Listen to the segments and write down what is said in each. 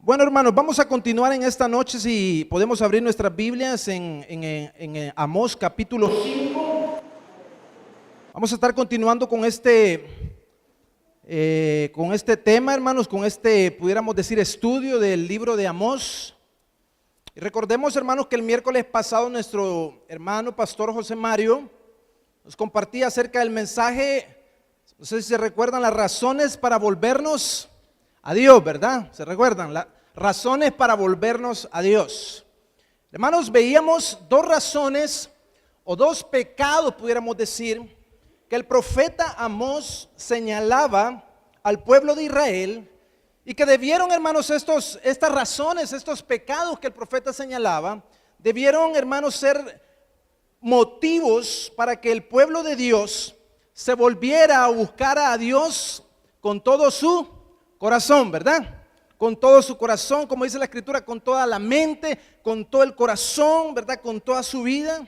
Bueno, hermanos, vamos a continuar en esta noche. Si podemos abrir nuestras Biblias en Amós capítulo 5. Vamos a estar continuando con este tema, hermanos, con pudiéramos decir, estudio del libro de Amós. Y recordemos, hermanos, que el miércoles pasado nuestro hermano pastor José Mario nos compartía acerca del mensaje. No sé si se recuerdan las razones para volvernos a Dios, ¿verdad? ¿Se recuerdan? Las razones para volvernos a Dios. Hermanos, veíamos dos razones o dos pecados, pudiéramos decir, que el profeta Amós señalaba al pueblo de Israel y que debieron, hermanos, estas razones, estos pecados que el profeta señalaba, debieron, hermanos, ser motivos para que el pueblo de Dios se volviera a buscar a Dios con todo su corazón, ¿verdad? Con todo su corazón, como dice la Escritura, con toda la mente, con todo el corazón, ¿verdad? Con toda su vida.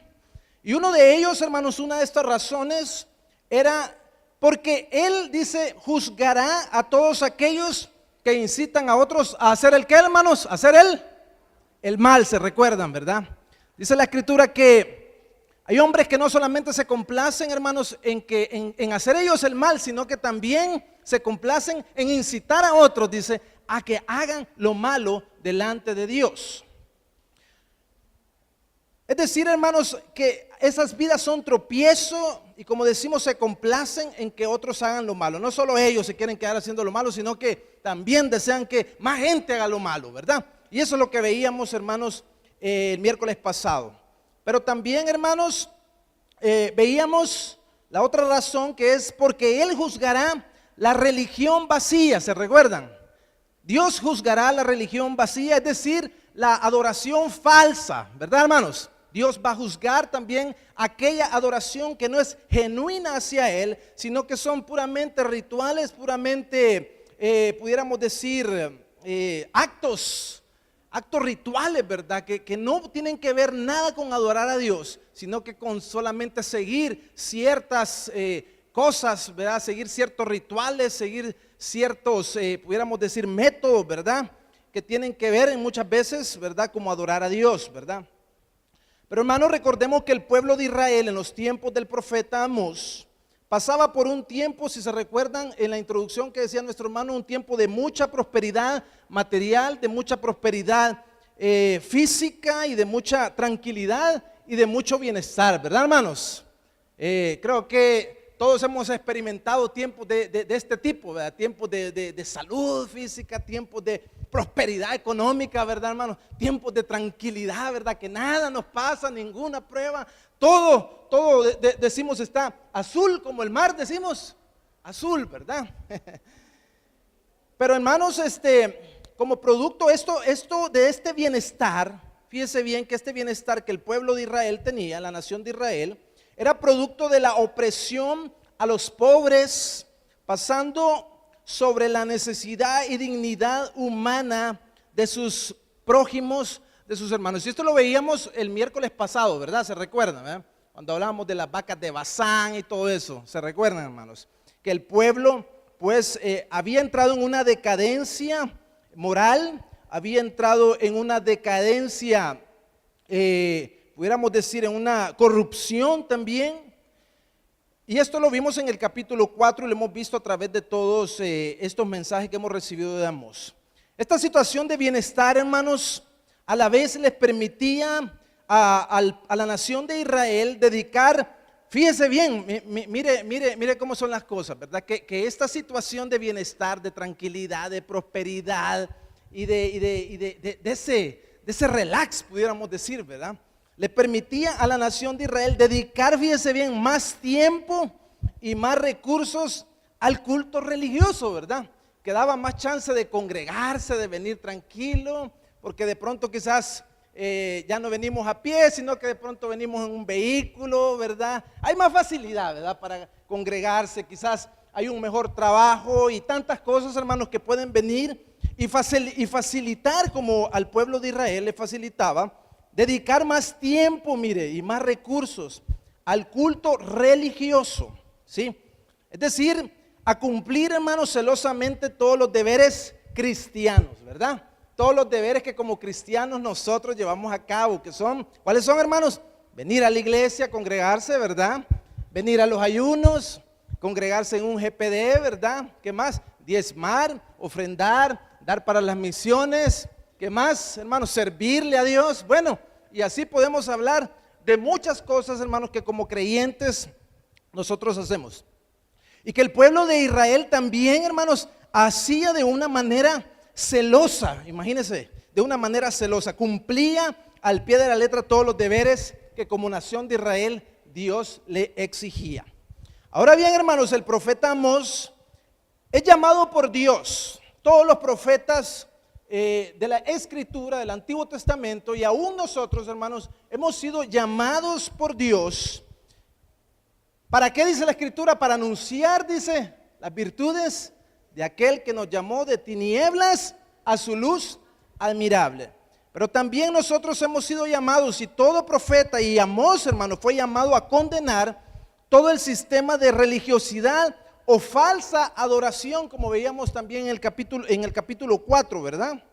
Y uno de ellos, hermanos, una de estas razones era porque Él, dice, juzgará a todos aquellos que incitan a otros a hacer el ¿qué, hermanos? A hacer el mal, se recuerdan, ¿verdad? Dice la Escritura que hay hombres que no solamente se complacen, hermanos, en hacer ellos el mal, sino que también se complacen en incitar a otros, dice, a que hagan lo malo delante de Dios. Es decir, hermanos, que esas vidas son tropiezo y, como decimos, se complacen en que otros hagan lo malo. No solo ellos se quieren quedar haciendo lo malo, sino que también desean que más gente haga lo malo, ¿verdad? Y eso es lo que veíamos, hermanos, el miércoles pasado. Pero también, hermanos, veíamos la otra razón, que es porque Él juzgará la religión vacía. ¿Se recuerdan? Dios juzgará la religión vacía, es decir, la adoración falsa, ¿verdad, hermanos? Dios va a juzgar también aquella adoración que no es genuina hacia Él, sino que son puramente rituales, puramente, pudiéramos decir, actos rituales, ¿verdad? Que no tienen que ver nada con adorar a Dios, sino que con solamente seguir ciertas cosas, ¿verdad? Seguir ciertos rituales, seguir ciertos, pudiéramos decir, métodos, ¿verdad? Que tienen que ver muchas veces, ¿verdad? Como adorar a Dios, ¿verdad? Pero, hermanos, recordemos que el pueblo de Israel en los tiempos del profeta Amós pasaba por un tiempo, si se recuerdan en la introducción que decía nuestro hermano, un tiempo de mucha prosperidad material, de mucha prosperidad física y de mucha tranquilidad y de mucho bienestar, ¿verdad, hermanos? Creo que todos hemos experimentado tiempos de este tipo, ¿verdad? Tiempos de salud física, tiempos de prosperidad económica, ¿verdad, hermanos? Tiempos de tranquilidad, ¿verdad? Que nada nos pasa, ninguna prueba. Todo decimos está azul como el mar, decimos azul, ¿verdad? Pero, hermanos, como producto esto de este bienestar, fíjese bien que este bienestar que el pueblo de Israel tenía, la nación de Israel, era producto de la opresión a los pobres, pasando sobre la necesidad y dignidad humana de sus prójimos, de sus hermanos. Y esto lo veíamos el miércoles pasado, ¿verdad? ¿Se recuerdan? ¿Verdad? Cuando hablábamos de las vacas de Basán y todo eso. ¿Se recuerdan, hermanos? Que el pueblo, pues, había entrado en una decadencia moral, había entrado en una decadencia, pudiéramos decir, en una corrupción también. Y esto lo vimos en el capítulo 4 y lo hemos visto a través de todos estos mensajes que hemos recibido de Amós. Esta situación de bienestar, hermanos, a la vez les permitía a la nación de Israel dedicar, fíjese bien, mire cómo son las cosas, ¿verdad? Que esta situación de bienestar, de tranquilidad, de prosperidad y de ese relax, pudiéramos decir, ¿verdad? Le permitía a la nación de Israel dedicar, fíjese bien, más tiempo y más recursos al culto religioso, ¿verdad? Que daba más chance de congregarse, de venir tranquilo, porque de pronto quizás ya no venimos a pie, sino que de pronto venimos en un vehículo, ¿verdad? Hay más facilidad, ¿verdad? Para congregarse, quizás hay un mejor trabajo y tantas cosas, hermanos, que pueden venir y facilitar, como al pueblo de Israel le facilitaba, dedicar más tiempo, mire, y más recursos al culto religioso, ¿sí? Es decir, a cumplir, hermanos, celosamente todos los deberes cristianos, ¿verdad? todos los deberes que como cristianos nosotros llevamos a cabo, que son, ¿cuáles son, hermanos? Venir a la iglesia, congregarse, ¿verdad? Venir a los ayunos, congregarse en un GPD, ¿verdad? ¿Qué más? Diezmar, ofrendar, dar para las misiones. ¿Qué más, hermanos? Servirle a Dios. Bueno, y así podemos hablar de muchas cosas, hermanos, que como creyentes nosotros hacemos. Y que el pueblo de Israel también, hermanos, hacía de una manera celosa. Imagínense, de una manera celosa. Cumplía al pie de la letra todos los deberes que como nación de Israel Dios le exigía. Ahora bien, hermanos, el profeta Amós es llamado por Dios. Todos los profetas de la Escritura, del Antiguo Testamento, y aún nosotros, hermanos, hemos sido llamados por Dios. ¿Para qué dice la Escritura? Para anunciar, dice, las virtudes de aquel que nos llamó de tinieblas a su luz admirable. Pero también nosotros hemos sido llamados, y todo profeta, y Amós, hermano, fue llamado a condenar todo el sistema de religiosidad o falsa adoración, como veíamos también en el capítulo 4, ¿verdad?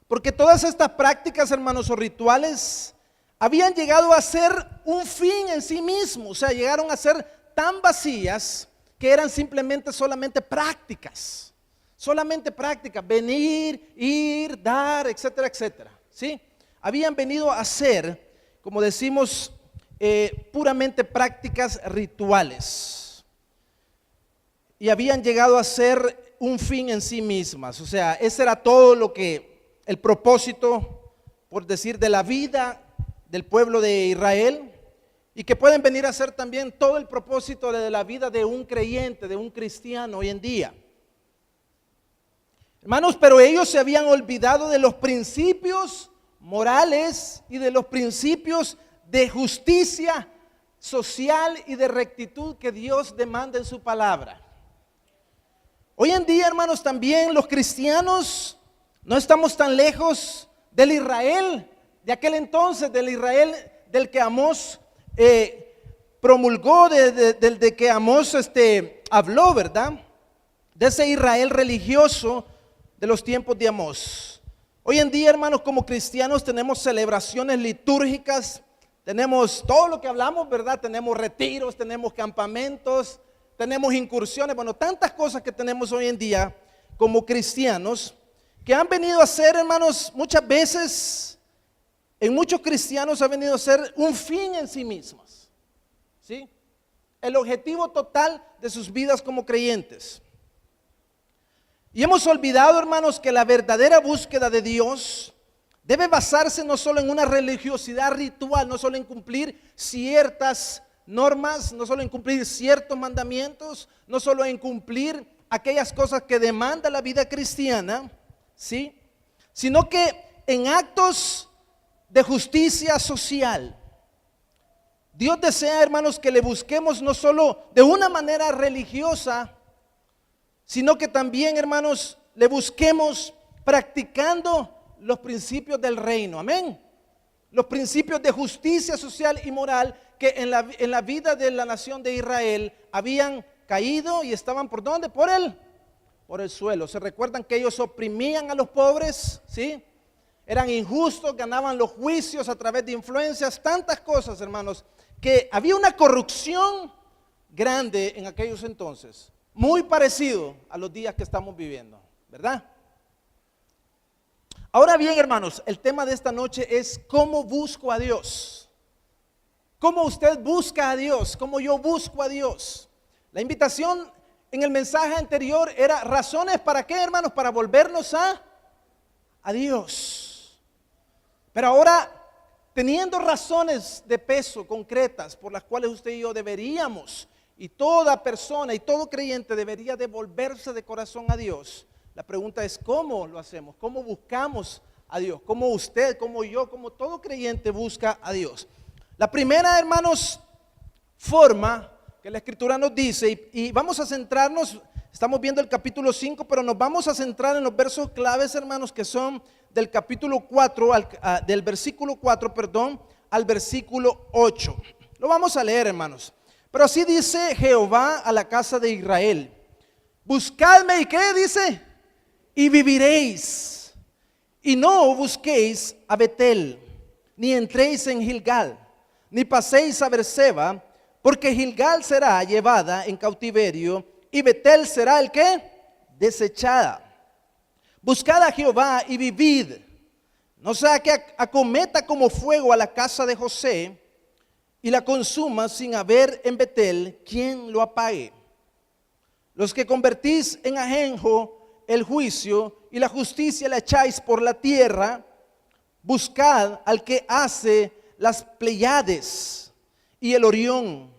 Porque todas estas prácticas, hermanos, o rituales habían llegado a ser un fin en sí mismo. O sea, llegaron a ser tan vacías que eran solamente prácticas. Solamente prácticas, venir, ir, dar, etcétera, etcétera. ¿Sí? Habían venido a ser, como decimos, puramente prácticas rituales. Y habían llegado a ser un fin en sí mismas. O sea, ese era todo lo que, el propósito, por decir, de la vida del pueblo de Israel. Y que pueden venir a ser también todo el propósito de la vida de un creyente, de un cristiano hoy en día. Hermanos, pero ellos se habían olvidado de los principios morales y de los principios de justicia social y de rectitud que Dios demanda en su palabra. Hoy en día, hermanos, también los cristianos no estamos tan lejos del Israel de aquel entonces, del Israel del que Amós promulgó, del que Amós habló, ¿verdad? De ese Israel religioso de los tiempos de Amós. Hoy en día, hermanos, como cristianos tenemos celebraciones litúrgicas, tenemos todo lo que hablamos, ¿verdad? Tenemos retiros, tenemos campamentos, tenemos incursiones, bueno, tantas cosas que tenemos hoy en día como cristianos que han venido a ser, hermanos, muchas veces, en muchos cristianos ha venido a ser un fin en sí mismas, ¿sí? El objetivo total de sus vidas como creyentes. Y hemos olvidado, hermanos, que la verdadera búsqueda de Dios debe basarse no solo en una religiosidad ritual, no solo en cumplir ciertas normas, no solo en cumplir ciertos mandamientos, no solo en cumplir aquellas cosas que demanda la vida cristiana, ¿sí? Sino que en actos de justicia social. Dios desea, hermanos, que le busquemos no solo de una manera religiosa, sino que también, hermanos, le busquemos practicando los principios del reino, amén. Los principios de justicia social y moral que en la vida de la nación de Israel habían caído y estaban ¿por dónde? Por el suelo. ¿Se recuerdan que ellos oprimían a los pobres? ¿Sí? Eran injustos, ganaban los juicios a través de influencias, tantas cosas, hermanos, que había una corrupción grande en aquellos entonces. Muy parecido a los días que estamos viviendo, ¿verdad? Ahora bien, hermanos, el tema de esta noche es ¿cómo busco a Dios? ¿Cómo usted busca a Dios? ¿Cómo yo busco a Dios? La invitación en el mensaje anterior era razones para qué, hermanos, para volvernos a Dios. Pero ahora, teniendo razones de peso concretas por las cuales usted y yo deberíamos, y toda persona y todo creyente debería de volverse de corazón a Dios. La pregunta es ¿cómo lo hacemos? ¿Cómo buscamos a Dios? ¿Cómo usted, como yo, como todo creyente busca a Dios? La primera, hermanos, forma que la Escritura nos dice, y vamos a centrarnos, estamos viendo el capítulo 5, pero nos vamos a centrar en los versos claves, hermanos, que son del capítulo 4, del versículo 4, al versículo 8. Lo vamos a leer, hermanos. Pero así dice Jehová a la casa de Israel: buscadme, ¿y qué dice? Y viviréis. Y no busquéis a Betel, ni entréis en Gilgal, ni paséis a Berseba, porque Gilgal será llevada en cautiverio y Betel será el ¿qué? Desechada. Buscad a Jehová y vivid, no sea que acometa como fuego a la casa de José y la consuma sin haber en Betel quien lo apague. Los que convertís en ajenjo el juicio y la justicia la echáis por la tierra, buscad al que hace las Pleiades y el Orión,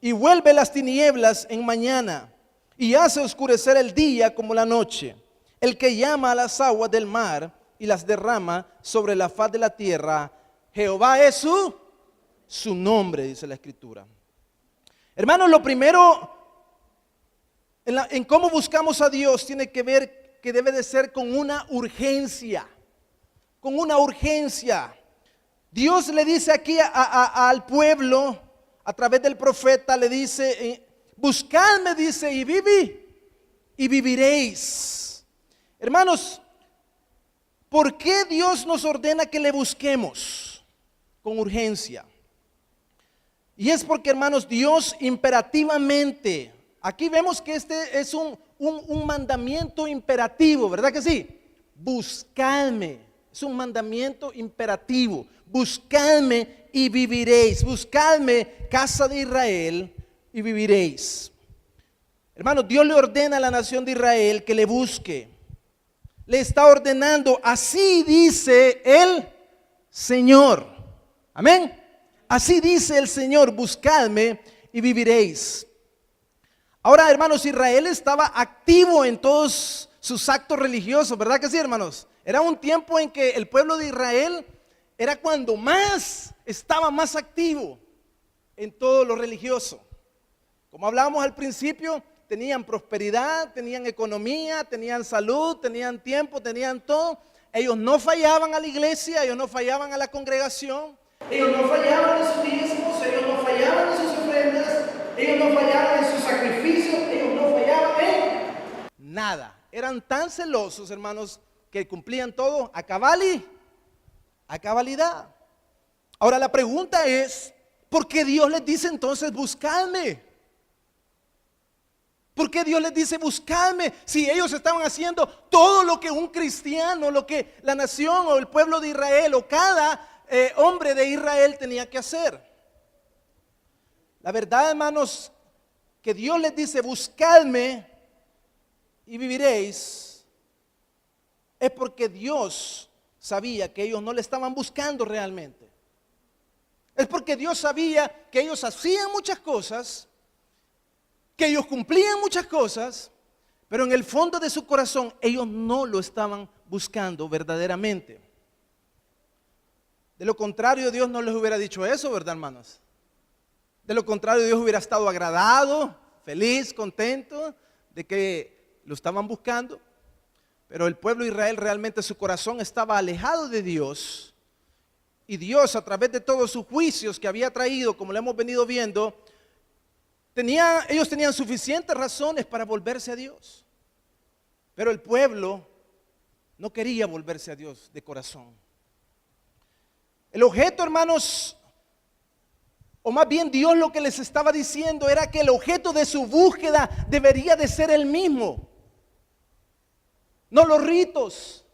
y vuelve las tinieblas en mañana, y hace oscurecer el día como la noche, el que llama a las aguas del mar y las derrama sobre la faz de la tierra. Jehová es su nombre, dice la Escritura. Hermanos, lo primero en cómo buscamos a Dios tiene que ver que debe de ser con una urgencia. Con una urgencia. Dios le dice aquí al pueblo, a través del profeta, le dice, buscadme, dice, y viviréis. Hermanos, ¿por qué Dios nos ordena que le busquemos con urgencia? Y es porque, hermanos, Dios imperativamente, aquí vemos que este es un mandamiento imperativo, ¿verdad que sí? Buscadme, es un mandamiento imperativo. Buscadme y viviréis. Buscadme, casa de Israel, y viviréis. Hermanos, Dios le ordena a la nación de Israel que le busque. Le está ordenando, así dice el Señor. Amén. Así dice el Señor, buscadme y viviréis. Ahora, hermanos, Israel estaba activo en todos sus actos religiosos, ¿verdad que sí, hermanos? Era un tiempo en que el pueblo de Israel era cuando estaba más activo en todo lo religioso. Como hablábamos al principio, tenían prosperidad, tenían economía, tenían salud, tenían tiempo, tenían todo. Ellos no fallaban a la iglesia, ellos no fallaban a la congregación, ellos no fallaban en sus diezmos, ellos no fallaban en sus ofrendas, ellos no fallaban en sus sacrificios, ellos no fallaban en nada. Eran tan celosos, hermanos, que cumplían todo a cabalidad. Ahora la pregunta es, ¿por qué Dios les dice entonces buscadme? ¿Por qué Dios les dice buscadme? Si ellos estaban haciendo todo lo que un cristiano, lo que la nación o el pueblo de Israel o cada hombre de Israel tenía que hacer. La verdad, hermanos, que Dios les dice buscadme y viviréis, es porque Dios sabía que ellos no le estaban buscando realmente. Es porque Dios sabía que ellos hacían muchas cosas, que ellos cumplían muchas cosas, pero en el fondo de su corazón ellos no lo estaban buscando verdaderamente. De lo contrario, Dios no les hubiera dicho eso, ¿verdad, hermanos? De lo contrario, Dios hubiera estado agradado, feliz, contento de que lo estaban buscando. Pero el pueblo de Israel realmente su corazón estaba alejado de Dios. Y Dios, a través de todos sus juicios que había traído, como lo hemos venido viendo, ellos tenían suficientes razones para volverse a Dios. Pero el pueblo no quería volverse a Dios de corazón. El objeto, hermanos, o más bien Dios lo que les estaba diciendo era que el objeto de su búsqueda debería de ser el mismo. No los ritos,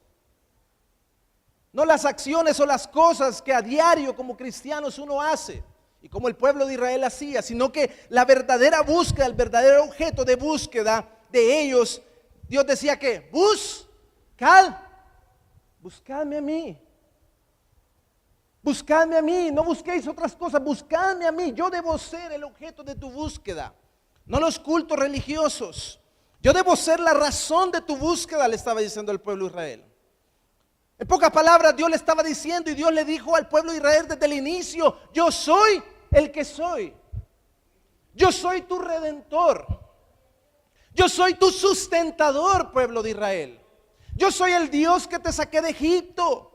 no las acciones o las cosas que a diario como cristianos uno hace y como el pueblo de Israel hacía, sino que la verdadera búsqueda, el verdadero objeto de búsqueda de ellos, Dios decía que buscadme a mí. Buscadme a mí, no busquéis otras cosas, buscadme a mí. Yo debo ser el objeto de tu búsqueda, no los cultos religiosos. Yo debo ser la razón de tu búsqueda, le estaba diciendo al pueblo de Israel. En pocas palabras, Dios le estaba diciendo y Dios le dijo al pueblo de Israel desde el inicio: yo soy el que soy. Yo soy tu redentor. Yo soy tu sustentador, pueblo de Israel. Yo soy el Dios que te saqué de Egipto.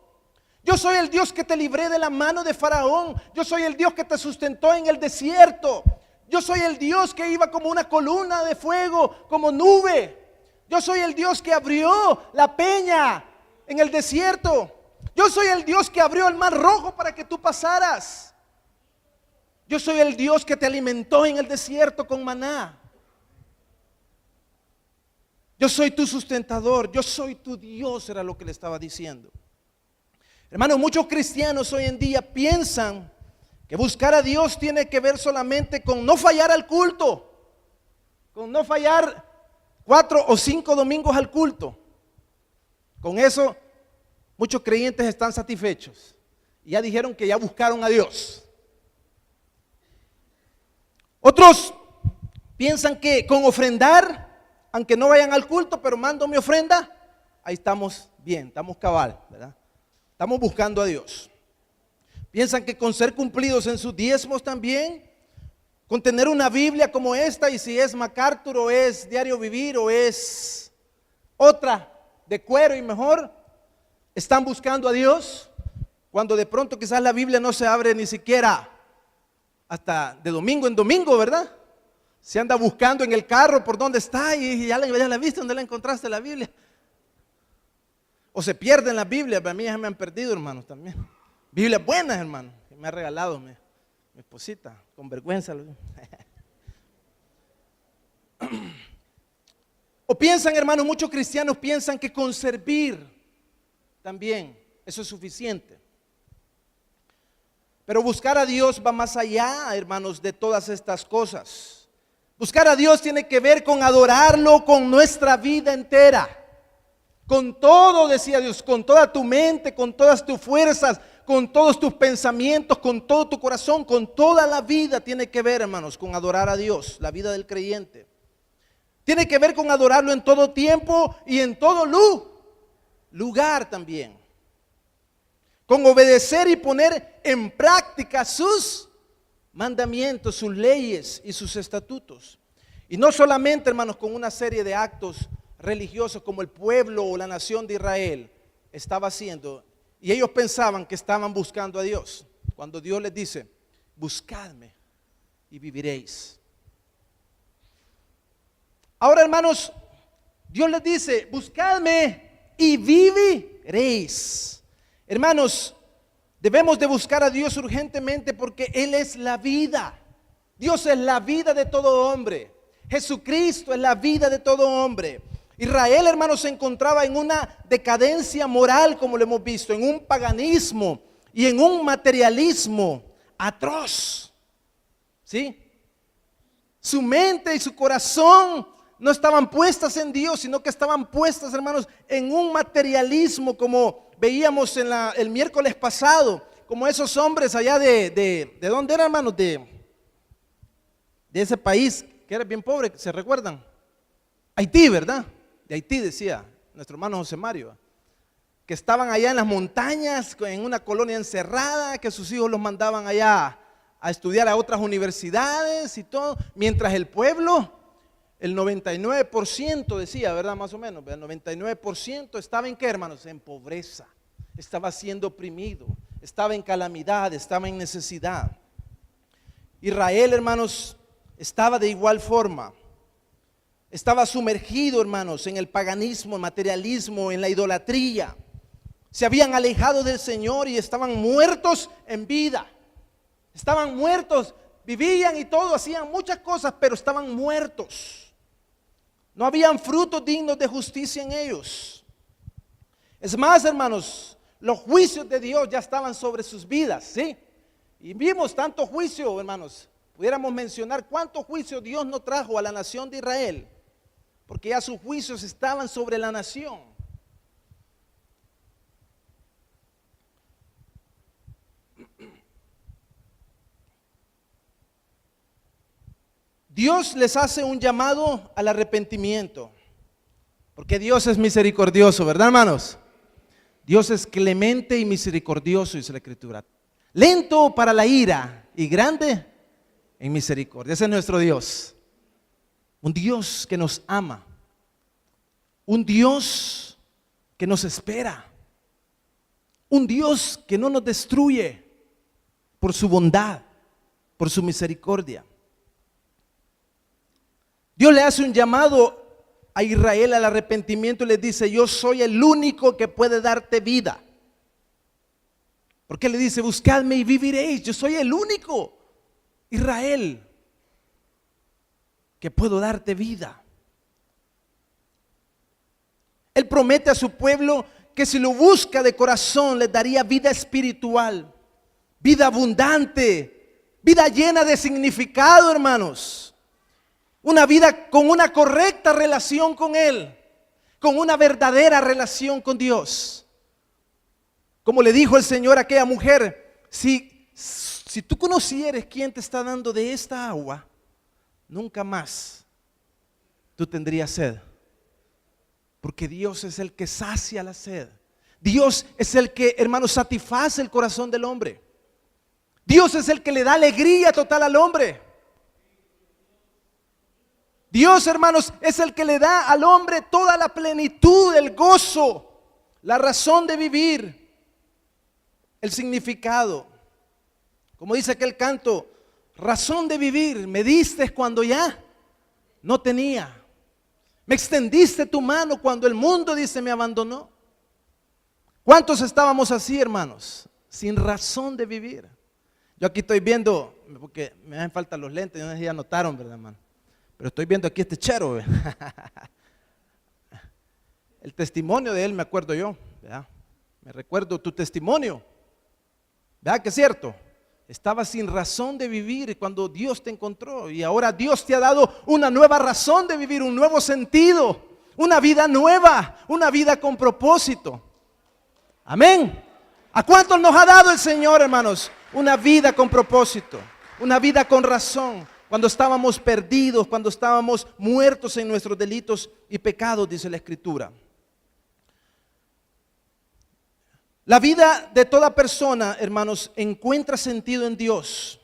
Yo soy el Dios que te libré de la mano de Faraón. Yo soy el Dios que te sustentó en el desierto. Yo soy el Dios que iba como una columna de fuego, como nube. Yo soy el Dios que abrió la peña en el desierto. Yo soy el Dios que abrió el mar rojo para que tú pasaras. Yo soy el Dios que te alimentó en el desierto con maná. Yo soy tu sustentador, yo soy tu Dios, era lo que le estaba diciendo. Hermanos, muchos cristianos hoy en día piensan que buscar a Dios tiene que ver solamente con no fallar al culto, con no fallar 4 o 5 domingos al culto. Con eso muchos creyentes están satisfechos y ya dijeron que ya buscaron a Dios. Otros piensan que con ofrendar, aunque no vayan al culto, pero mando mi ofrenda, ahí estamos bien, estamos cabal, ¿verdad? Estamos buscando a Dios. Piensan que con ser cumplidos en sus diezmos también, con tener una Biblia como esta, y si es MacArthur o es Diario Vivir o es otra de cuero y mejor, están buscando a Dios, cuando de pronto quizás la Biblia no se abre ni siquiera hasta de domingo en domingo, ¿verdad? Se anda buscando en el carro por dónde está y ya la viste, ¿dónde la encontraste la Biblia? O se pierden las Biblias, para mí ya me han perdido, hermanos, también. Biblias buenas, hermano, que me ha regalado mi esposita, con vergüenza. O piensan, hermanos, muchos cristianos piensan que con servir también eso es suficiente. Pero buscar a Dios va más allá, hermanos, de todas estas cosas. Buscar a Dios tiene que ver con adorarlo con nuestra vida entera. Con todo, decía Dios, con toda tu mente, con todas tus fuerzas, con todos tus pensamientos, con todo tu corazón, con toda la vida tiene que ver, hermanos, con adorar a Dios, la vida del creyente. Tiene que ver con adorarlo en todo tiempo y en todo lugar también. Con obedecer y poner en práctica sus mandamientos, sus leyes y sus estatutos. Y no solamente, hermanos, con una serie de actos religiosos como el pueblo o la nación de Israel estaba haciendo. Y ellos pensaban que estaban buscando a Dios, cuando Dios les dice: buscadme y viviréis. Ahora, hermanos, Dios les dice: buscadme y viviréis. Hermanos, debemos de buscar a Dios urgentemente porque Él es la vida. Dios es la vida de todo hombre. Jesucristo es la vida de todo hombre. Israel, hermanos, se encontraba en una decadencia moral, como lo hemos visto, en un paganismo y en un materialismo atroz. ¿Sí? Su mente y su corazón no estaban puestas en Dios, sino que estaban puestas, hermanos, en un materialismo, como veíamos el miércoles pasado, como esos hombres allá ¿de dónde eran, hermanos? De ese país que era bien pobre, ¿se recuerdan? Haití, ¿verdad? De Haití, decía nuestro hermano José Mario, que estaban allá en las montañas, en una colonia encerrada, que sus hijos los mandaban allá a estudiar a otras universidades y todo, mientras el pueblo, el 99% decía, ¿verdad? Más o menos, el 99% estaba en ¿qué, hermanos? En pobreza, estaba siendo oprimido, estaba en calamidad, estaba en necesidad. Israel, hermanos, estaba de igual forma. Estaba sumergido, hermanos, en el paganismo, el materialismo, en la idolatría. Se habían alejado del Señor y estaban muertos en vida. Estaban muertos, vivían y todo, hacían muchas cosas, pero estaban muertos. No habían frutos dignos de justicia en ellos. Es más, hermanos, los juicios de Dios ya estaban sobre sus vidas, ¿sí? Y vimos tanto juicio, hermanos. Pudiéramos mencionar cuánto juicio Dios no trajo a la nación de Israel, porque ya sus juicios estaban sobre la nación. Dios les hace un llamado al arrepentimiento, porque Dios es misericordioso, ¿verdad, hermanos? Dios es clemente y misericordioso, dice la Escritura. Lento para la ira y grande en misericordia. Ese es nuestro Dios. Un Dios que nos ama. Un Dios que nos espera. Un Dios que no nos destruye por su bondad, por su misericordia. Dios le hace un llamado a Israel al arrepentimiento y les dice: yo soy el único que puede darte vida. Porque le dice: buscadme y viviréis. Yo soy el único, Israel, que puedo darte vida. Él promete a su pueblo que si lo busca de corazón les daría vida espiritual, vida abundante, vida llena de significado, hermanos. Una vida con una correcta relación con Él, con una verdadera relación con Dios. Como le dijo el Señor a aquella mujer: si tú conocieres quién te está dando de esta agua, nunca más tú tendrías sed. Porque Dios es el que sacia la sed. Dios es el que, hermanos, satisface el corazón del hombre. Dios es el que le da alegría total al hombre. Dios, hermanos, es el que le da al hombre toda la plenitud, el gozo, la razón de vivir, el significado. Como dice aquel canto: razón de vivir me diste cuando ya no tenía. Me extendiste tu mano cuando el mundo, dice, me abandonó. ¿Cuántos estábamos así, hermanos? Sin razón de vivir. Yo aquí estoy viendo, porque me hacen falta los lentes, no sé si ya notaron, ¿verdad, hermano? Pero estoy viendo aquí este chero, ¿verdad? El testimonio de él me acuerdo yo, ¿verdad? Me recuerdo tu testimonio, ¿verdad que es cierto? Estabas sin razón de vivir cuando Dios te encontró, y ahora Dios te ha dado una nueva razón de vivir, un nuevo sentido, una vida nueva, una vida con propósito. Amén. ¿A cuántos nos ha dado el Señor, hermanos? Una vida con propósito, una vida con razón. Cuando estábamos perdidos, cuando estábamos muertos en nuestros delitos y pecados, dice la Escritura. La vida de toda persona, hermanos, encuentra sentido en Dios.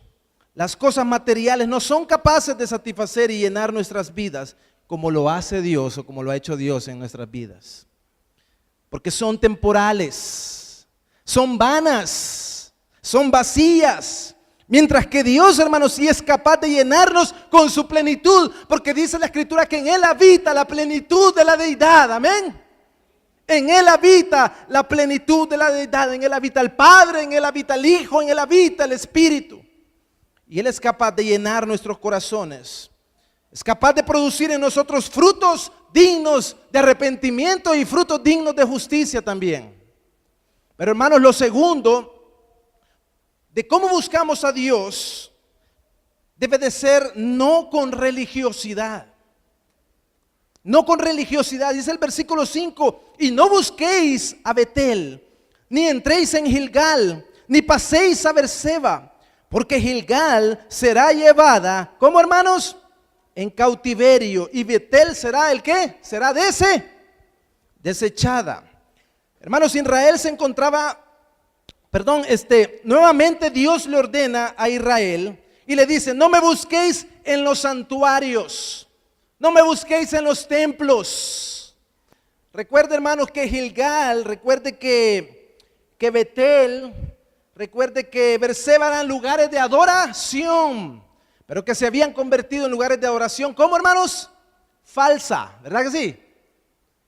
Las cosas materiales no son capaces de satisfacer y llenar nuestras vidas como lo hace Dios o como lo ha hecho Dios en nuestras vidas. Porque son temporales, son vanas, son vacías. Mientras que Dios, hermanos, sí es capaz de llenarnos con su plenitud, porque dice la Escritura que en Él habita la plenitud de la deidad. Amén. En Él habita la plenitud de la deidad. En Él habita el Padre, en Él habita el Hijo, en Él habita el Espíritu. Y Él es capaz de llenar nuestros corazones. Es capaz de producir en nosotros frutos dignos de arrepentimiento y frutos dignos de justicia también. Pero, hermanos, lo segundo de cómo buscamos a Dios debe de ser no con religiosidad. No con religiosidad. Dice el versículo 5: y no busquéis a Betel, ni entréis en Gilgal, ni paséis a Berseba, porque Gilgal será llevada, ¿cómo, hermanos? En cautiverio, y Betel será ¿el qué? Será desechada. Hermanos, Israel se encontraba, nuevamente Dios le ordena a Israel y le dice: no me busquéis en los santuarios, no me busquéis en los templos. Recuerde, hermanos, que Gilgal, recuerde que Betel, recuerde que Berseba eran lugares de adoración, pero que se habían convertido en lugares de adoración, ¿cómo, hermanos? Falsa, ¿verdad que sí?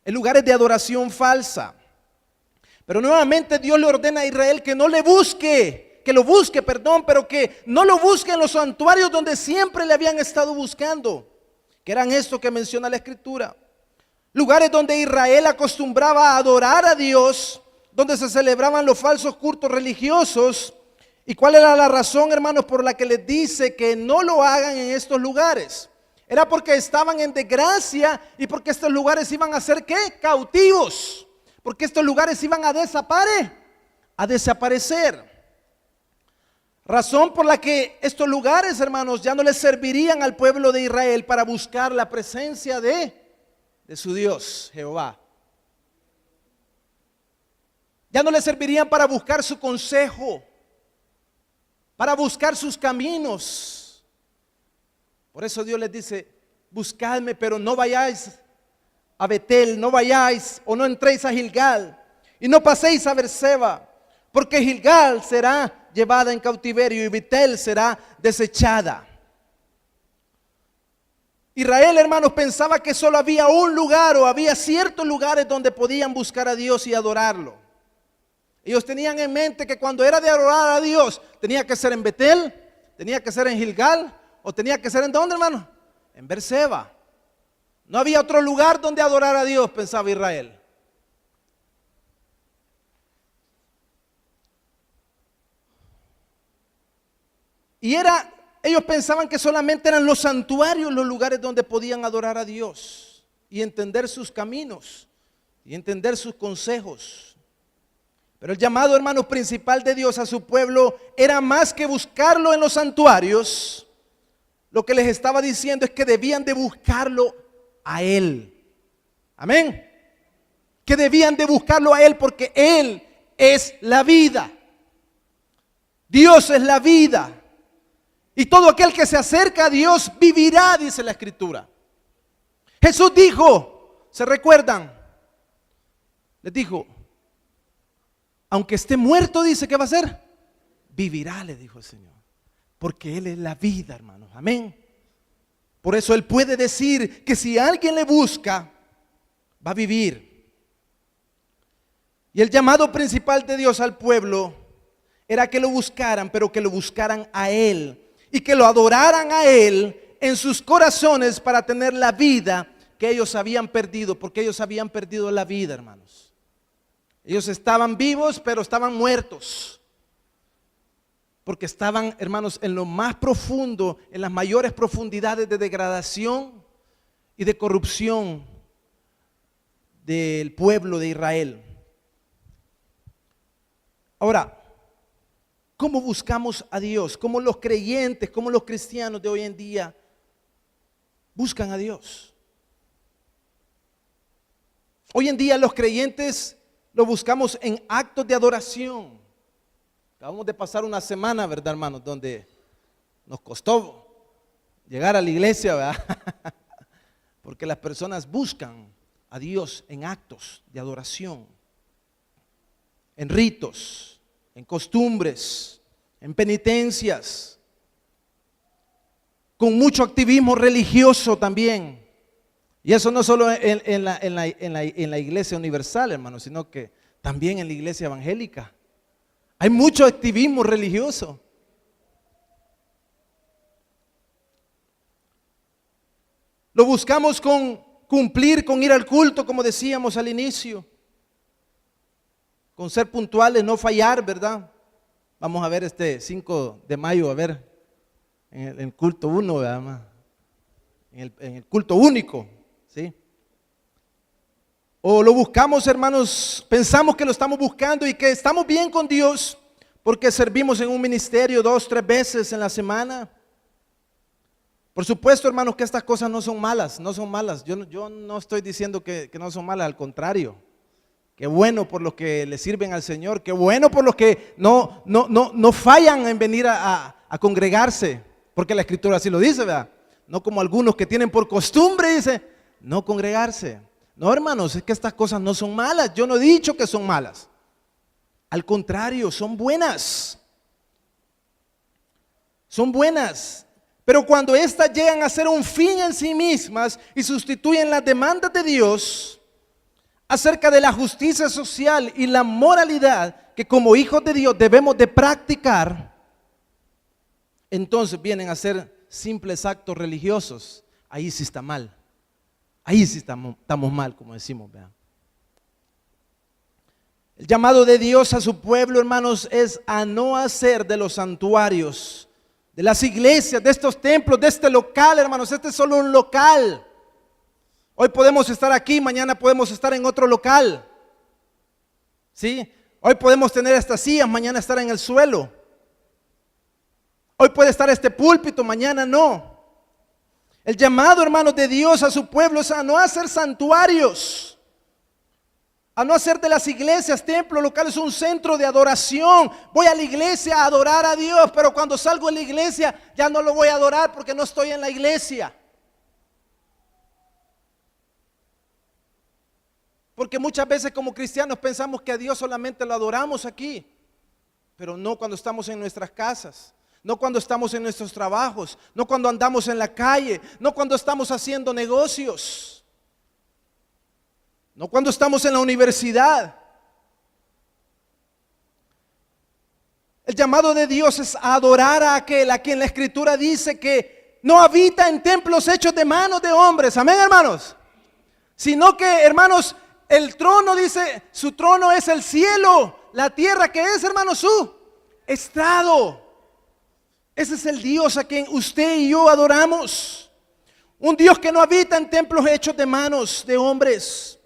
En lugares de adoración falsa. Pero nuevamente Dios le ordena a Israel que no le busque, que lo busque, pero que no lo busque en los santuarios donde siempre le habían estado buscando, que eran estos que menciona la Escritura. Lugares donde Israel acostumbraba a adorar a Dios, donde se celebraban los falsos cultos religiosos. ¿Y cuál era la razón, hermanos, por la que les dice que no lo hagan en estos lugares? Era porque estaban en desgracia y porque estos lugares iban a ser ¿qué? Cautivos. Porque estos lugares iban a desaparecer. Razón por la que estos lugares, hermanos, ya no les servirían al pueblo de Israel para buscar la presencia de su Dios, Jehová. Ya no les servirían para buscar su consejo, para buscar sus caminos. Por eso Dios les dice: buscadme, pero no vayáis a Betel, no vayáis o no entréis a Gilgal, y no paséis a Berseba, porque Gilgal será llevada en cautiverio y Betel será desechada. Israel, hermanos, pensaba que solo había un lugar o había ciertos lugares donde podían buscar a Dios y adorarlo. Ellos tenían en mente que cuando era de adorar a Dios, tenía que ser en Betel, tenía que ser en Gilgal, o tenía que ser en ¿dónde, hermano? En Berseba. No había otro lugar donde adorar a Dios, pensaba Israel. Y ellos pensaban que solamente eran los santuarios los lugares donde podían adorar a Dios y entender sus caminos y entender sus consejos. Pero el llamado, hermano, principal de Dios a su pueblo era más que buscarlo en los santuarios. Lo que les estaba diciendo es que debían de buscarlo a Él. Amén. Que debían de buscarlo a Él porque Él es la vida. Dios es la vida. Y todo aquel que se acerca a Dios vivirá, dice la Escritura. Jesús dijo, ¿se recuerdan? Les dijo, aunque esté muerto, dice, ¿qué va a hacer? Vivirá, le dijo el Señor. Porque Él es la vida, hermanos. Amén. Por eso Él puede decir que si alguien le busca, va a vivir. Y el llamado principal de Dios al pueblo era que lo buscaran, pero que lo buscaran a Él. Y que lo adoraran a Él en sus corazones para tener la vida que ellos habían perdido, porque ellos habían perdido la vida, hermanos. Ellos estaban vivos, pero estaban muertos. Porque estaban, hermanos, en lo más profundo, en las mayores profundidades de degradación y de corrupción del pueblo de Israel. Ahora, ¿cómo buscamos a Dios? ¿Cómo los creyentes, cómo los cristianos de hoy en día buscan a Dios? Hoy en día los creyentes lo buscamos en actos de adoración. Acabamos de pasar una semana, ¿verdad, hermanos? Donde nos costó llegar a la iglesia, ¿verdad? Porque las personas buscan a Dios en actos de adoración, en ritos, en costumbres, en penitencias, con mucho activismo religioso también. Y eso no solo en la iglesia universal, hermano, sino que también en la iglesia evangélica. Hay mucho activismo religioso. Lo buscamos con cumplir, con ir al culto, como decíamos al inicio. Con ser puntuales, no fallar, ¿verdad? Vamos a ver este 5 de mayo, a ver, en el culto 1, ¿verdad? En el culto único, ¿sí? O lo buscamos, hermanos, pensamos que lo estamos buscando y que estamos bien con Dios porque servimos en un ministerio 2, 3 veces en la semana. Por supuesto, hermanos, que estas cosas no son malas, no son malas. Yo no estoy diciendo que no son malas, al contrario. Qué bueno por los que le sirven al Señor, qué bueno por los que no fallan en venir a congregarse, porque la Escritura así lo dice, ¿verdad? No como algunos que tienen por costumbre, dice, no congregarse. No, hermanos, es que estas cosas no son malas. Yo no he dicho que son malas. Al contrario, son buenas. Son buenas. Pero cuando éstas llegan a ser un fin en sí mismas y sustituyen las demandas de Dios acerca de la justicia social y la moralidad que como hijos de Dios debemos de practicar, entonces vienen a ser simples actos religiosos. Ahí sí está mal. Ahí sí estamos mal, como decimos, vean. El llamado de Dios a su pueblo, hermanos, es a no hacer de los santuarios, de las iglesias, de estos templos, de este local, hermanos. Este es solo un local. Hoy podemos estar aquí, mañana podemos estar en otro local. ¿Sí? Hoy podemos tener estas sillas, mañana estar en el suelo. Hoy puede estar este púlpito, mañana no. El llamado, hermanos, de Dios a su pueblo es a no hacer santuarios, a no hacer de las iglesias, templos, locales, un centro de adoración. Voy a la iglesia a adorar a Dios, pero cuando salgo de la iglesia ya no lo voy a adorar porque no estoy en la iglesia. Porque muchas veces como cristianos pensamos que a Dios solamente lo adoramos aquí, pero no cuando estamos en nuestras casas. no cuando estamos en nuestros trabajos, no cuando andamos en la calle, no cuando estamos haciendo negocios, no cuando estamos en la universidad. El llamado de Dios es a adorar a aquel a quien la Escritura dice que no habita en templos hechos de manos de hombres. Amén, hermanos. Sino que, hermanos, el trono dice, su trono es el cielo, la tierra que es, hermanos, su estrado. Ese es el Dios a quien usted y yo adoramos. Un Dios que no habita en templos hechos de manos de hombres.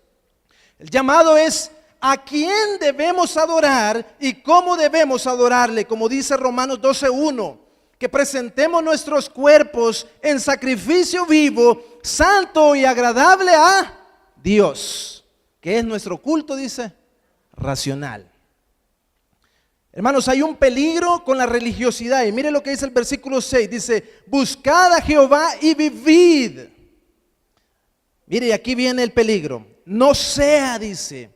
El llamado es a quién debemos adorar y cómo debemos adorarle, como dice Romanos 12:1, que presentemos nuestros cuerpos en sacrificio vivo, santo y agradable a Dios, que es nuestro culto, dice, racional. Hermanos, hay un peligro con la religiosidad, y mire lo que dice el versículo 6, dice, buscad a Jehová y vivid. Mire, y aquí viene el peligro, no sea, dice,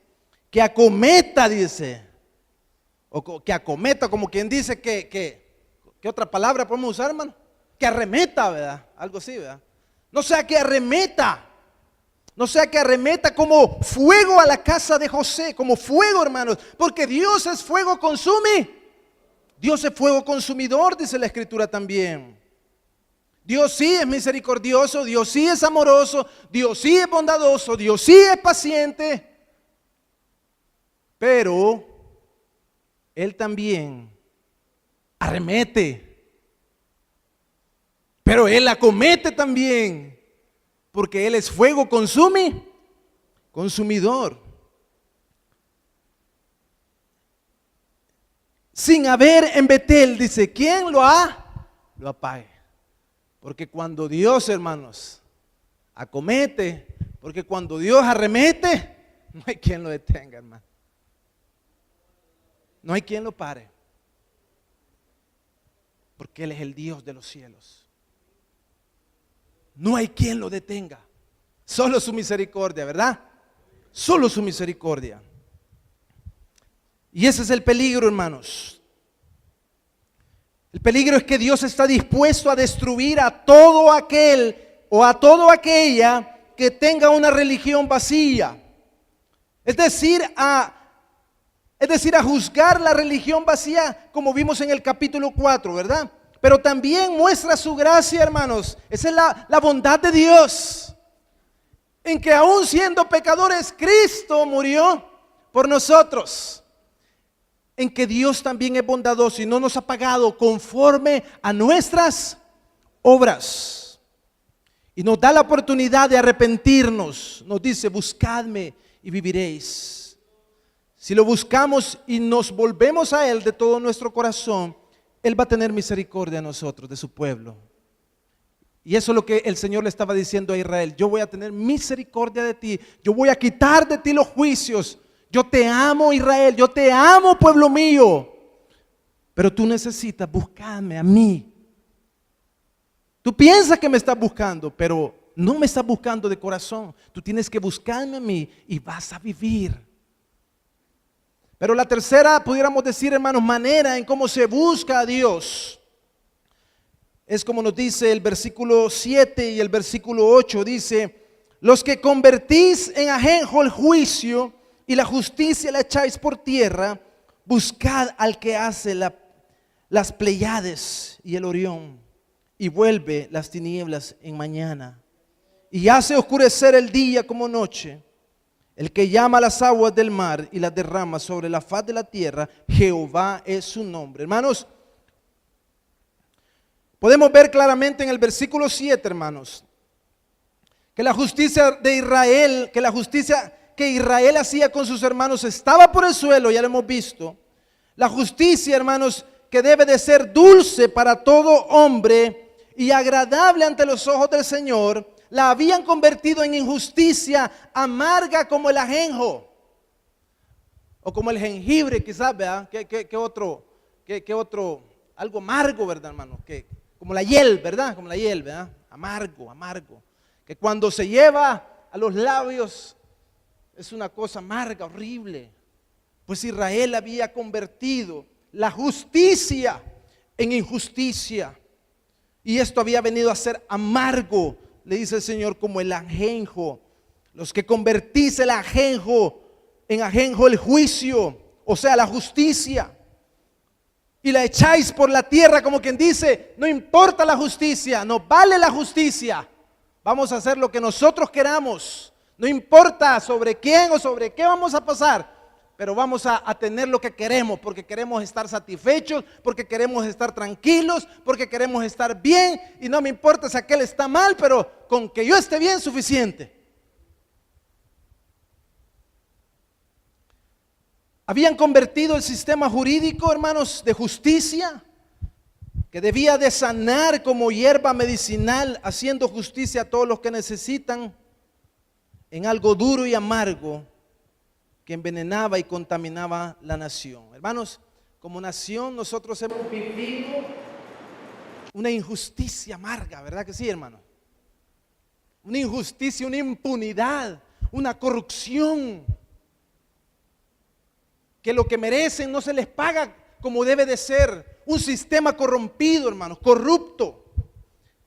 que acometa, dice, o que acometa, como quien dice ¿qué otra palabra podemos usar, hermano? Que arremeta, ¿verdad? Algo así, ¿verdad? No sea que arremeta, no sea que arremeta como fuego a la casa de José, como fuego, hermanos, porque Dios es fuego consume. Dios es fuego consumidor, dice la Escritura también. Dios sí es misericordioso, Dios sí es amoroso, Dios sí es bondadoso, Dios sí es paciente. Pero Él también arremete, pero Él acomete también, porque Él es fuego consumidor. Sin haber en Betel, dice, ¿quién lo apague? Porque cuando Dios, hermanos, acomete, porque cuando Dios arremete, no hay quien lo detenga, hermano. No hay quien lo pare, porque Él es el Dios de los cielos. No hay quien lo detenga. Solo su misericordia, ¿verdad? Solo su misericordia. Y ese es el peligro, hermanos. El peligro es que Dios está dispuesto a destruir a todo aquel o a toda aquella que tenga una religión vacía. Es decir, a juzgar la religión vacía, como vimos en el capítulo 4, ¿verdad? Pero también muestra su gracia, hermanos. Esa es la bondad de Dios, en que aún siendo pecadores, Cristo murió por nosotros. En que Dios también es bondadoso y no nos ha pagado conforme a nuestras obras. Y nos da la oportunidad de arrepentirnos. Nos dice, buscadme y viviréis. Si lo buscamos y nos volvemos a Él de todo nuestro corazón, Él va a tener misericordia a nosotros, de su pueblo. Y eso es lo que el Señor le estaba diciendo a Israel. Yo voy a tener misericordia de ti. Yo voy a quitar de ti los juicios. Yo te amo, Israel. Yo te amo, pueblo mío. Pero tú necesitas buscarme a mí. Tú piensas que me estás buscando, pero no me estás buscando de corazón. Tú tienes que buscarme a mí y vas a vivir. Pero la tercera, pudiéramos decir, hermanos, manera en cómo se busca a Dios, es como nos dice el versículo 7 y el versículo 8, dice, los que convertís en ajenjo el juicio y la justicia la echáis por tierra, buscad al que hace las Pleiades y el Orión, y vuelve las tinieblas en mañana, y hace oscurecer el día como noche. El que llama las aguas del mar y las derrama sobre la faz de la tierra, Jehová es su nombre. Hermanos, podemos ver claramente en el versículo 7, hermanos, que la justicia de Israel, que la justicia que Israel hacía con sus hermanos estaba por el suelo, ya lo hemos visto. La justicia, hermanos, que debe de ser dulce para todo hombre y agradable ante los ojos del Señor, la habían convertido en injusticia amarga como el ajenjo o como el jengibre, quizás, ¿verdad? ¿Qué otro? Algo amargo, ¿verdad, hermano? Como la hiel, ¿verdad? Como la hiel, ¿verdad? Amargo. Que cuando se lleva a los labios es una cosa amarga, horrible. Pues Israel había convertido la justicia en injusticia. Y esto había venido a ser amargo, le dice el Señor, como el ajenjo. Los que convertís el ajenjo en ajenjo el juicio, o sea, la justicia, y la echáis por la tierra, como quien dice, no importa la justicia, no vale la justicia, vamos a hacer lo que nosotros queramos, no importa sobre quién o sobre qué vamos a pasar, pero vamos a tener lo que queremos, porque queremos estar satisfechos, porque queremos estar tranquilos, porque queremos estar bien, y no me importa si aquel está mal, pero con que yo esté bien, suficiente. Habían convertido el sistema jurídico, hermanos, de justicia, que debía de sanar como hierba medicinal, haciendo justicia a todos los que necesitan, en algo duro y amargo, que envenenaba y contaminaba la nación. Hermanos, como nación nosotros hemos vivido una injusticia amarga, ¿verdad que sí, hermano? Una injusticia, una impunidad, una corrupción, que lo que merecen no se les paga como debe de ser. Un sistema corrompido, hermanos, corrupto.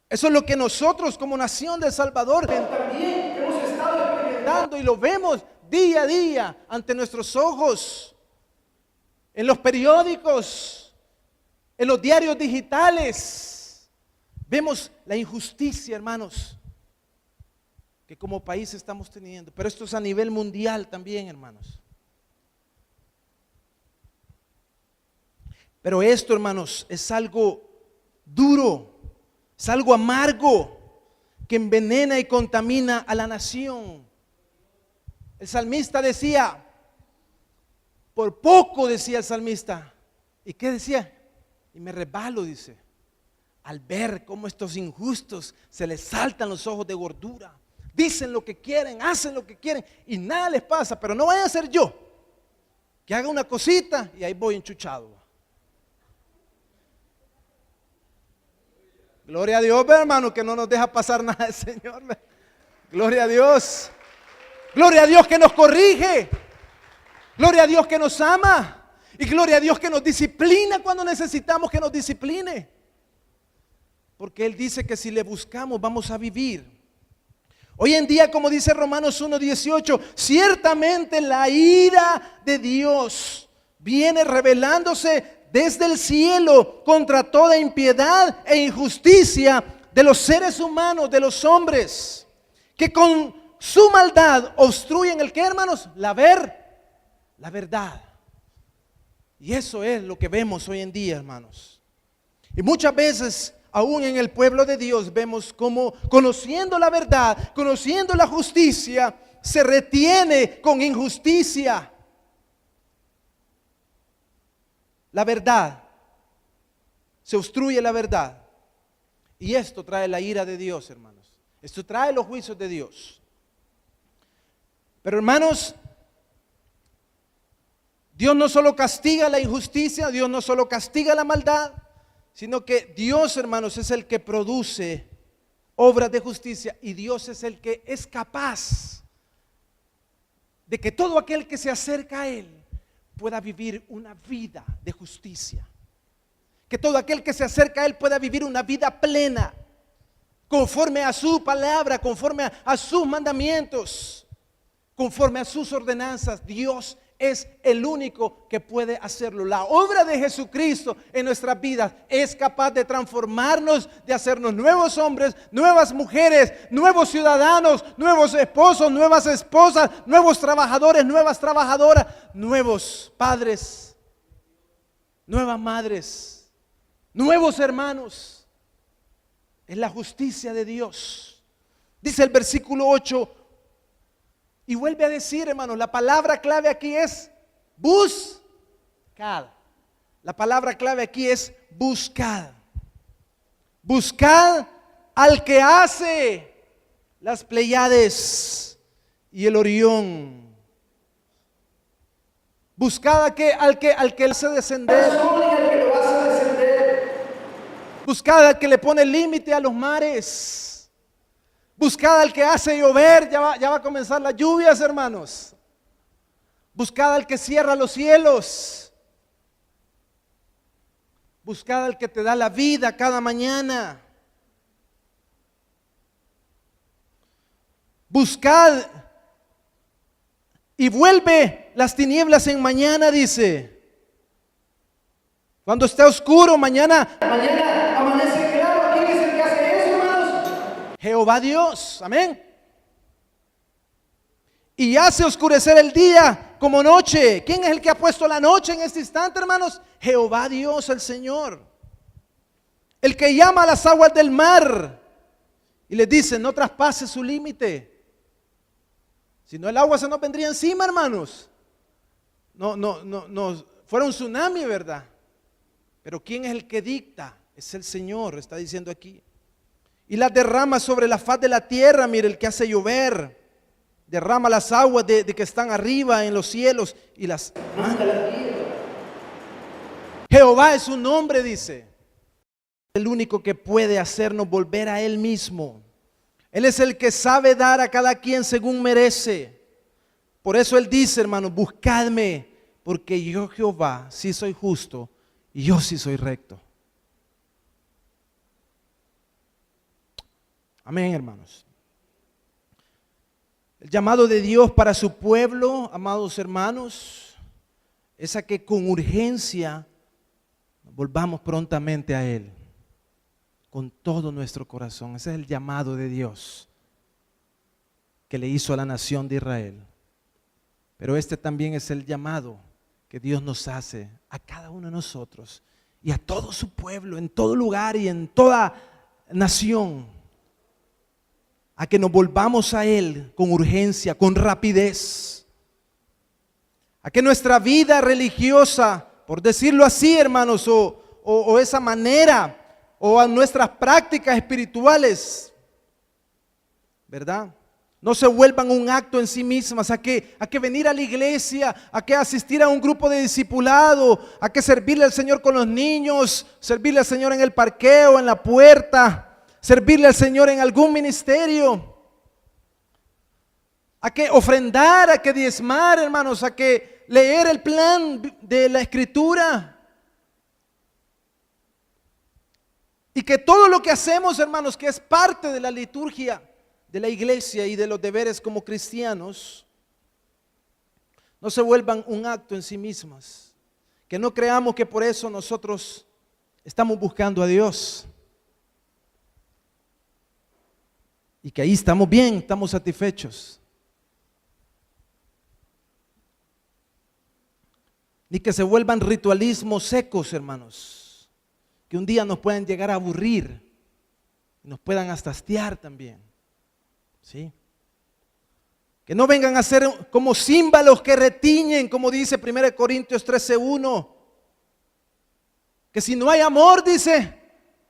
Eso es lo que nosotros como nación de El Salvador también hemos estado experimentando y lo vemos día a día ante nuestros ojos, en los periódicos, en los diarios digitales. Vemos la injusticia, hermanos, que como país estamos teniendo. Pero esto es a nivel mundial también, hermanos. Pero esto, hermanos, es algo duro, es algo amargo que envenena y contamina a la nación. El salmista decía, por poco decía el salmista, ¿y qué decía? Y me resbalo, dice, al ver cómo estos injustos se les saltan los ojos de gordura, dicen lo que quieren, hacen lo que quieren y nada les pasa, pero no vaya a ser yo que haga una cosita y ahí voy enchuchado. Gloria a Dios, hermano, que no nos deja pasar nada el Señor. Gloria a Dios. Gloria a Dios que nos corrige. Gloria a Dios que nos ama. Y gloria a Dios que nos disciplina cuando necesitamos que nos discipline. Porque Él dice que si le buscamos vamos a vivir. Hoy en día, como dice Romanos 1:18, ciertamente la ira de Dios viene revelándose desde el cielo contra toda impiedad e injusticia de los seres humanos, de los hombres, que con su maldad obstruyen el que, hermanos, la verdad. Y eso es lo que vemos hoy en día, hermanos. Y muchas veces, aún en el pueblo de Dios, vemos cómo conociendo la verdad, conociendo la justicia, se retiene con injusticia. La verdad, se obstruye la verdad. Y esto trae la ira de Dios, hermanos. Esto trae los juicios de Dios. Pero, hermanos, Dios no solo castiga la injusticia, Dios no solo castiga la maldad, sino que Dios, hermanos, es el que produce obras de justicia y Dios es el que es capaz de que todo aquel que se acerca a Él pueda vivir una vida de justicia. Que todo aquel que se acerca a Él pueda vivir una vida plena, conforme a su palabra, conforme a sus mandamientos, conforme a sus ordenanzas. Dios es el único que puede hacerlo. La obra de Jesucristo en nuestras vidas es capaz de transformarnos, de hacernos nuevos hombres, nuevas mujeres, nuevos ciudadanos, nuevos esposos, nuevas esposas, nuevos trabajadores, nuevas trabajadoras, nuevos padres, nuevas madres, nuevos hermanos. Es la justicia de Dios. Dice el versículo 8. Y vuelve a decir, hermanos, la palabra clave aquí es buscad. La palabra clave aquí es buscad. Buscad al que hace las Pleiades y el Orión. Buscad al que hace descender. Buscad al que le pone límite a los mares. Buscad al que hace llover, ya va a comenzar las lluvias, hermanos. Buscad al que cierra los cielos. Buscad al que te da la vida cada mañana. Buscad y vuelve las tinieblas en mañana, dice. Cuando está oscuro, mañana amanece claro. ¿Quién es el que hace eso, hermanos? Jehová Dios, amén. Y hace oscurecer el día como noche. ¿Quién es el que ha puesto la noche en este instante, hermanos? Jehová Dios, el Señor. El que llama a las aguas del mar y les dice, no traspase su límite. Si no, el agua se nos vendría encima, hermanos. No, fuera un tsunami, ¿verdad? Pero ¿quién es el que dicta? Es el Señor, está diciendo aquí. Y las derrama sobre la faz de la tierra, mire, el que hace llover. Derrama las aguas de que están arriba en los cielos y las manda a la tierra. Jehová es su nombre, dice. El único que puede hacernos volver a Él mismo. Él es el que sabe dar a cada quien según merece. Por eso Él dice, hermanos, buscadme, porque yo, Jehová, sí soy justo y yo sí soy recto. Amén, hermanos. El llamado de Dios para su pueblo, amados hermanos, es a que con urgencia volvamos prontamente a Él, con todo nuestro corazón. Ese es el llamado de Dios que le hizo a la nación de Israel. Pero este también es el llamado que Dios nos hace a cada uno de nosotros y a todo su pueblo, en todo lugar y en toda nación. A que nos volvamos a Él con urgencia, con rapidez. A que nuestra vida religiosa, por decirlo así, hermanos, o esa manera, o a nuestras prácticas espirituales, ¿verdad? No se vuelvan un acto en sí mismas, a que venir a la iglesia, a que asistir a un grupo de discipulado, a que servirle al Señor con los niños, servirle al Señor en el parqueo, en la puerta, servirle al Señor en algún ministerio, a que ofrendar, a que diezmar, hermanos, a que leer el plan de la Escritura. Y que todo lo que hacemos, hermanos, que es parte de la liturgia de la iglesia y de los deberes como cristianos, no se vuelvan un acto en sí mismas. Que no creamos que por eso nosotros estamos buscando a Dios. Y que ahí estamos bien, estamos satisfechos. Ni que se vuelvan ritualismos secos, hermanos, que un día nos puedan llegar a aburrir, nos puedan hasta hastiar también, ¿sí? Que no vengan a ser como címbalos que retiñen, como dice 1 Corintios 13:1, que si no hay amor, dice,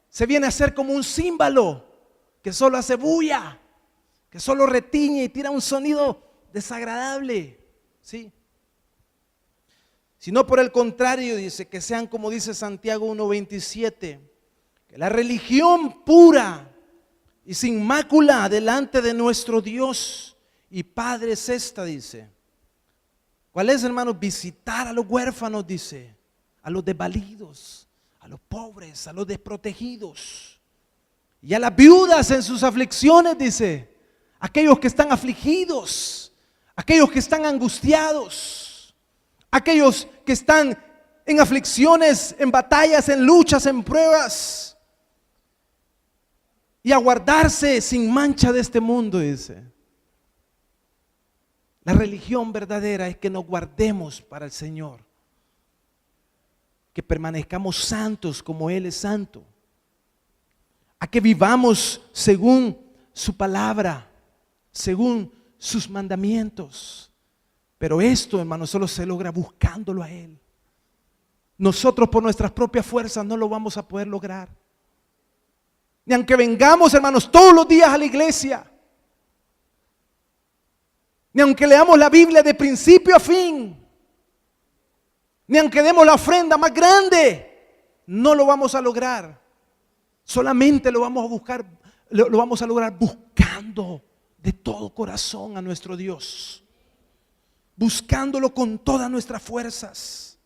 se viene a ser como un címbalo que solo hace bulla, que solo retiñe y tira un sonido desagradable, ¿sí? Sino por el contrario, dice, que sean como dice Santiago 1:27, que la religión pura y sin mácula delante de nuestro Dios y Padre es esta, dice. ¿Cuál es, hermanos? Visitar a los huérfanos, dice, a los desvalidos, a los pobres, a los desprotegidos. Y a las viudas en sus aflicciones, dice, aquellos que están afligidos, aquellos que están angustiados, aquellos que están en aflicciones, en batallas, en luchas, en pruebas. Y a guardarse sin mancha de este mundo, dice. La religión verdadera es que nos guardemos para el Señor, que permanezcamos santos como Él es santo. A que vivamos según su palabra, según sus mandamientos. Pero esto, hermanos, solo se logra buscándolo a Él. Nosotros por nuestras propias fuerzas no lo vamos a poder lograr. Ni aunque vengamos, hermanos, todos los días a la iglesia. Ni aunque leamos la Biblia de principio a fin. Ni aunque demos la ofrenda más grande. No lo vamos a lograr. Solamente lo vamos a buscar, lo vamos a lograr buscando de todo corazón a nuestro Dios, buscándolo con todas nuestras fuerzas.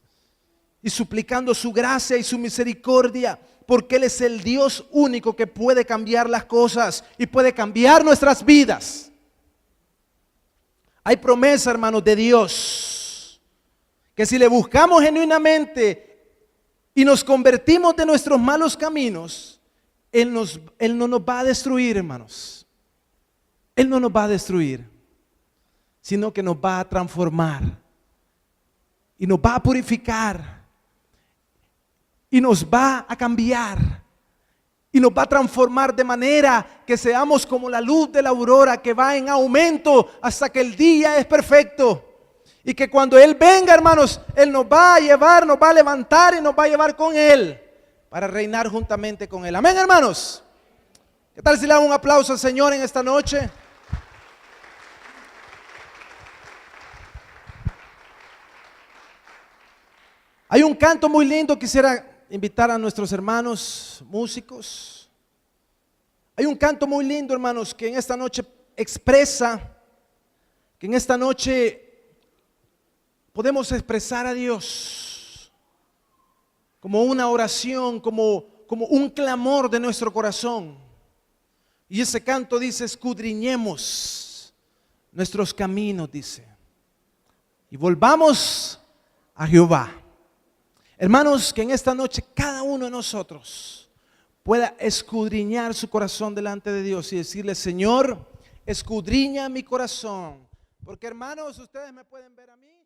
y suplicando su gracia y su misericordia, porque Él es el Dios único que puede cambiar las cosas y puede cambiar nuestras vidas. Hay promesa, hermanos, de Dios, que si le buscamos genuinamente y nos convertimos de nuestros malos caminos, Él no nos va a destruir, hermanos. Él no nos va a destruir, sino que nos va a transformar y nos va a purificar y nos va a cambiar y nos va a transformar de manera que seamos como la luz de la aurora que va en aumento hasta que el día es perfecto. Y que cuando Él venga, hermanos, Él nos va a llevar, nos va a levantar y nos va a llevar con Él para reinar juntamente con Él. Amén, hermanos. ¿Qué tal si le damos un aplauso al Señor en esta noche? Hay un canto muy lindo, quisiera invitar a nuestros hermanos músicos. Hay un canto muy lindo, hermanos, que en esta noche expresa, que en esta noche podemos expresar a Dios como una oración, como un clamor de nuestro corazón. Y ese canto dice: escudriñemos nuestros caminos, dice, y volvamos a Jehová. Hermanos, que en esta noche cada uno de nosotros pueda escudriñar su corazón delante de Dios y decirle: Señor, escudriña mi corazón. Porque, hermanos, ustedes me pueden ver a mí.